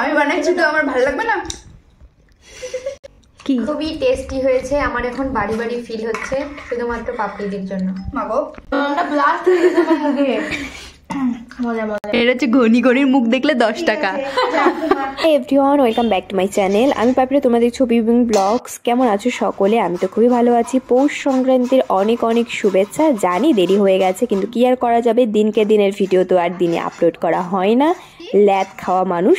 আমি বানাইছি তো আমার ভালো লাগবে না? কি খুবই টেস্টি হয়েছে। আমার এখন বাড়ি বাড়ি ফিল হচ্ছে শুধুমাত্র পাপড়িদের জন্য। মাগো আমরা ব্লাস্ট হয়ে গেছে আমার মুখে। মজা মজা। এটা হচ্ছে ঘনি ঘনির মুখ দেখলে 10 টাকা। Everyone, welcome back to my channel. আমি পাপড়ি, তোমাদের ছবি এবং ব্লগস। কেমন আছো সকলে? আমি তো খুবই ভালো আছি। পৌষ সংক্রান্তির অনেক অনেক শুভেচ্ছা। জানি দেরি হয়ে গেছে, কিন্তু কি আর করা যাবে, দিনকে দিনের ভিডিও তো আর দিনে আপলোড করা হয় না, ল্যাদ খাওয়া মানুষ।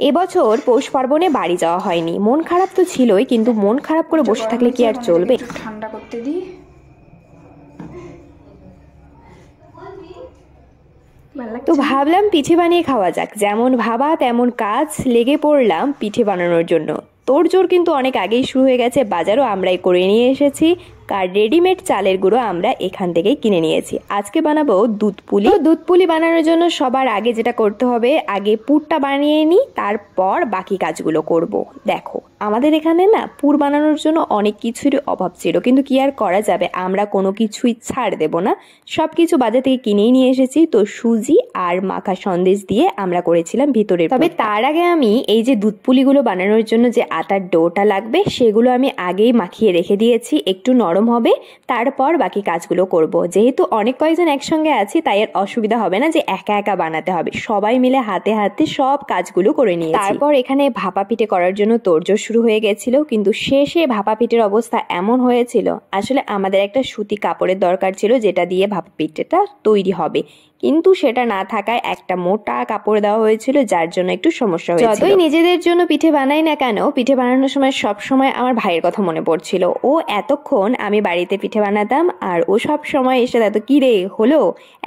এবছর পৌষ পার্বণে বাড়ি যাওয়া হয়নি। মন খারাপ তো ছিলই, কিন্তু মন খারাপ করে বসে থাকলে কি আর চলবে? ঠান্ডা করতে দিই। তো ভাবলাম পিঠে বানিয়ে খাওয়া যাক। যেমন ভাবা তেমন কাজ, লেগে পড়লাম পিঠে বানানোর জন্য। তোড়জোড় কিন্তু অনেক আগেই শুরু হয়ে গেছে। বাজারও আমরাই করে নিয়ে এসেছি, আর রেডিমেড চালের গুঁড়ো আমরা এখান থেকেই কিনে নিয়েছি। আজকে বানাবো দুধ পুলি। দুধ পুলি বানানোর জন্য সবার আগে যেটা করতে হবে, আগে পুরটা বানিয়ে নিই, তারপর বাকি কাজগুলো করব। দেখো আমাদের এখানে না পুর বানানোর জন্য অনেক কিছুরই অভাব ছিল, কিন্তু কি আর করা যাবে, আমরা কোনো কিছুই ছাড় দেব না। সব কিছু বাজার থেকে কিনেই নিয়ে এসেছি। তো সুজি আর মাখা সন্দেশ দিয়ে আমরা করেছিলাম ভিতরে। তবে তার আগে আমি এই যে দুধ পুলিগুলো বানানোর জন্য যে আটার ডোটা লাগবে, সেগুলো আমি আগেই মাখিয়ে রেখে দিয়েছি, একটু নরম হবে, তারপর বাকি কাজগুলো করব। যেহেতু অনেক কয়েকজন একসঙ্গে আছি, তাই আর অসুবিধা হবে না যে একা একা বানাতে হবে। সবাই মিলে হাতে হাতে সব কাজগুলো করে নিয়েছি। তারপর এখানে ভাপা পিঠে করার জন্য তোড়জোড় শুরু হয়ে গেছিল, কিন্তু শেষে ভাপা পিঠের অবস্থা এমন হয়েছিল, আসলে আমাদের একটা সুতি কাপড়ের দরকার ছিল যেটা দিয়ে ভাপা পিঠেটা তৈরি হবে, কিন্তু সেটা না থাকায় একটা মোটা কাপড় দেওয়া হয়েছিল, যার জন্য একটু সমস্যা হয়েছিল। যতই নিজেদের জন্য পিঠে বানাই না কেন, পিঠে বানানোর সময় সব সময় আমার ভাইয়ের কথা মনে পড়ছিল। ও এতক্ষণ আমি বাড়িতে পিঠে বানাতাম, আর ও সব সময় এসে এত কি রে হলো,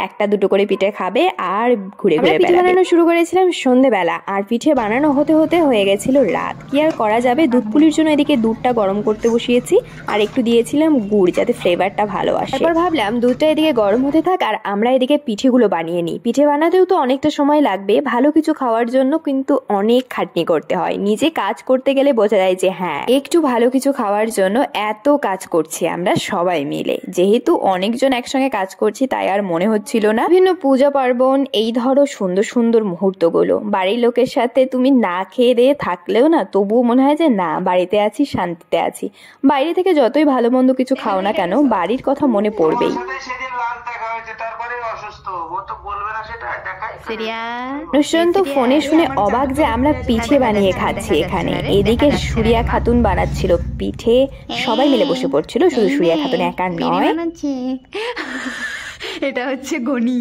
একটা দুটো করে পিঠে খাবে আর ঘুরে ঘুরে পিঠে বানানো শুরু করেছিলাম সন্ধ্যেবেলা, আর পিঠে বানানো হতে হতে হয়ে গেছিল রাত। কি আর করা যাবে, দুধ পুলির জন্য এদিকে দুধটা গরম করতে বসিয়েছি, আর একটু দিয়েছিলাম গুড় যাতে ফ্লেভারটা ভালো আসে। তারপর ভাবলাম দুধটা এদিকে গরম হতে থাক, আর আমরা এদিকে পিঠেগুলো বানিয়ে নিই। পিঠে বানাতেও তো অনেকটা সময় লাগবে, ভালো কিছু খাওয়ার জন্য কিন্তু অনেক খাটনি করতে হয়। নিজে কাজ করতে গেলে বোঝা যায় যে হ্যাঁ, একটু ভালো কিছু খাওয়ার জন্য এত কাজ করছি আমরা সবাই মিলে। যেহেতু অনেকজন একসঙ্গে কাজ করছি, তাই আর মনে হচ্ছিল না। বিভিন্ন পূজা পার্বণ, এই ধরো সুন্দর সুন্দর মুহূর্তগুলো বাড়ির লোকের সাথে তুমি না খেয়ে দিয়ে থাকলেও না, তবুও মনে হয় যে না, বাড়িতে আছি, শান্তিতে আছি। বাইরে থেকে যতই ভালো মন্দ কিছু খাও না কেন, বাড়ির কথা মনে পড়বেই। অনুষ্ঠান তো ফোনে শুনে অবাক যে আমরা পিঠে বানিয়ে খাচ্ছি এখানে। এদিকে সুরিয়া খাতুন বানাচ্ছিল পিঠে, সবাই মিলে বসে পড়ছিল, শুধু সুরিয়া খাতুন একা নয়। এটা হচ্ছে ঘনি,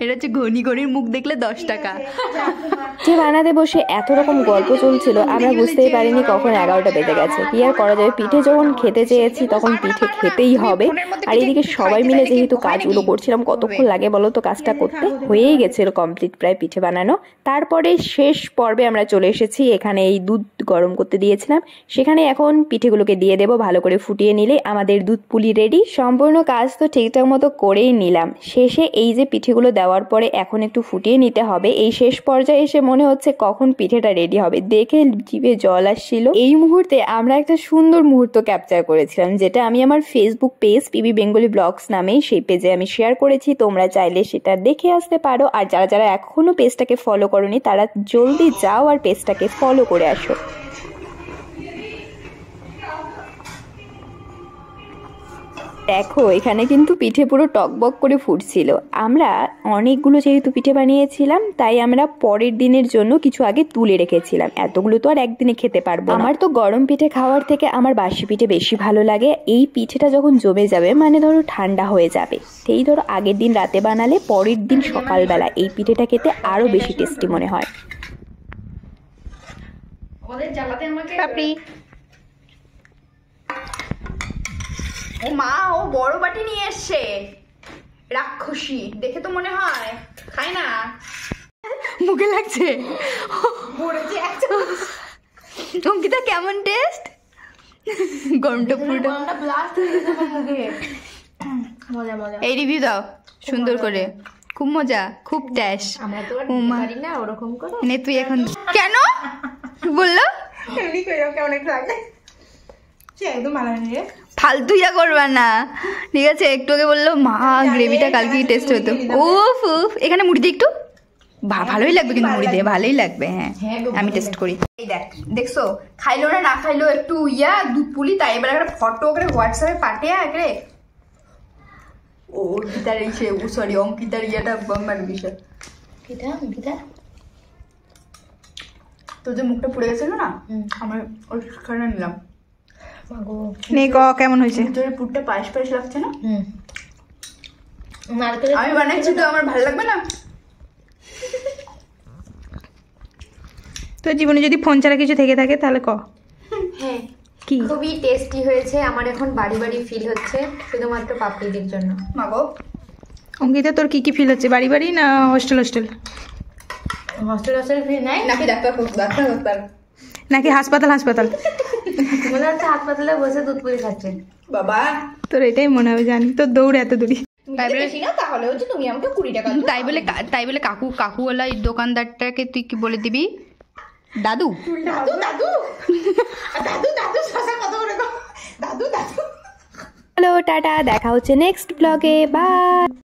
এটা হচ্ছে ঘনি ঘনির মুখ দেখলে 10 টাকা। যে বানাতে বসে এত রকম গল্প চলছিল, আমরা বুঝতেই পারিনি কখন 11টা বেজে গেছে। কি আর করা যাবে, পিঠে যখন খেতে চেয়েছি তখন পিঠে খেতেই হবে। আর এদিকে সবাই মিলে যেহেতু কাজগুলো করছিলাম, কতক্ষণ লাগে বলো তো কাজটা করতে? হয়েই গেছিল কমপ্লিট প্রায় পিঠে বানানো। তারপরে শেষ পর্বে আমরা চলে এসেছি। এখানে এই দুধ গরম করতে দিয়েছিলাম, সেখানে এখন পিঠেগুলোকে দিয়ে দেবো। ভালো করে ফুটিয়ে নিলে আমাদের দুধ পুলি রেডি। সম্পূর্ণ কাজ তো ঠিকঠাক মতো করেই নিলাম। শেষে এই যে পিঠেগুলো দেওয়ার পরে এখন একটু ফুটিয়ে নিতে হবে। এই শেষ পর্যায়ে এসে মনে হচ্ছে কখন পিঠেটা রেডি হবে, দেখে জিভে জল আসছিল। এই মুহূর্তে আমরা একটা সুন্দর মুহূর্ত ক্যাপচার করেছিলাম, যেটা আমি আমার Facebook page PB Bengali blogs নামে সেই পেজে আমি শেয়ার করেছি। তোমরা চাইলে সেটা দেখে আসতে পারো, আর যারা যারা এখনো পেজটাকে ফলো করোনি তারা জলদি যাও আর পেজটাকে ফলো করে আসো। দেখো এখানে কিন্তু পিঠে পুরো টকবক করে ফুটছিল। আমরা অনেকগুলো যেহেতু পিঠে বানিয়েছিলাম, তাই আমরা পরের দিনের জন্য কিছু আগে তুলে রেখেছিলাম। এতগুলো তো আর একদিনে খেতে পারবো না। আমার তো গরম পিঠে খাওয়ার থেকে আমার বাসি পিঠে বেশি ভালো লাগে। এই পিঠেটা যখন জমে যাবে, মানে ধরো ঠান্ডা হয়ে যাবে, সেই ধরো আগের দিন রাতে বানালে পরের দিন সকালবেলা এই পিঠেটা খেতে আরো বেশি টেস্টি মনে হয়। পাপড়ি ও মা, ও বড় বাটি নিয়ে এসছে, রাক্ষসী দেখে তো মনে হয় খায় না। মুখে লাগছে পড়েছে অঙ্কিতা, কেমন টেস্ট? গরমটা পুরোটা ব্লাস্ট হয়ে গেছে আমার মুখে। মজা মজা। এই রিভিউ দাও সুন্দর করে। খুব মজা, খুব ট্যাশ। আমরা তো আর পারি না ওরকম করে। নে তুই এখন কেন বললো এমনি করে কেমন একটা লাগে, সে একদম ভালো নেই রে। ফালতু ইয়া করবা না, ঠিক আছে? একটু আগে বললো মা গ্রেভিটা কালকে টেস্ট হতো। উফ উফ, এখানে মুড়ি দিই একটু। ভালোই লাগবে কিন্তু মুড়ি দিয়ে ভালোই লাগবে। হ্যাঁ হ্যাঁ গো, আমি ভালোই টেস্ট করি। এই দেখ, দেখছো খাইলো না না খাইলো একটু দুধ পুলি, তাই এবার একটা ফটো করে হোয়াটসঅ্যাপে পাঠিয়ে আগে ও অর্পিতার ইসে সরি অঙ্কিতার ইয়েটা মানে বিষয় তোর যে মুখটা পুড়ে গেছিল না, আমার ওইখানে নিলাম। নে ক কেমন হয়েছে? তোর পুরটা পায়েস পায়েস লাগছে না? নারকেলের আমি বানাইছি তো, আমার ভালো লাগবে না? তোর জীবনে যদি ফোন ছাড়া কিছু থেকে থাকে তাহলে ক। হ্যাঁ কি? খুবই টেস্টি হয়েছে। আমার এখন বাড়ি বাড়ি ফিল হচ্ছে শুধুমাত্র পাপড়িদের জন্য। মাগো অঙ্কিতা তোর কি কি ফিল হচ্ছে, বাড়ি বাড়ি না হোস্টেল হোস্টেল হস্টেল ফিল নাই নাকি ডাক্তার নাকি হাসপাতাল হাসপাতাল? মনে হচ্ছে হাসপাতালে বসে দুধ পুলি খাচ্ছেন। বাবা তোর এটাই মনে হবে, জানি তোর দৌড় এত দূরি। তাই বলে না, তাহলে হচ্ছে তুমি আমাকে 20 টাকা দাও। তাই বলে কাকুওয়ালা এই দোকানদারটাকে তুই কি বলে দিবি? দাদু দাদু দাদু দাদু দাদু শশা কত করে দাদু দাদু। হ্যালো টাটা, দেখা হচ্ছে নেক্সট ব্লগে, বাই।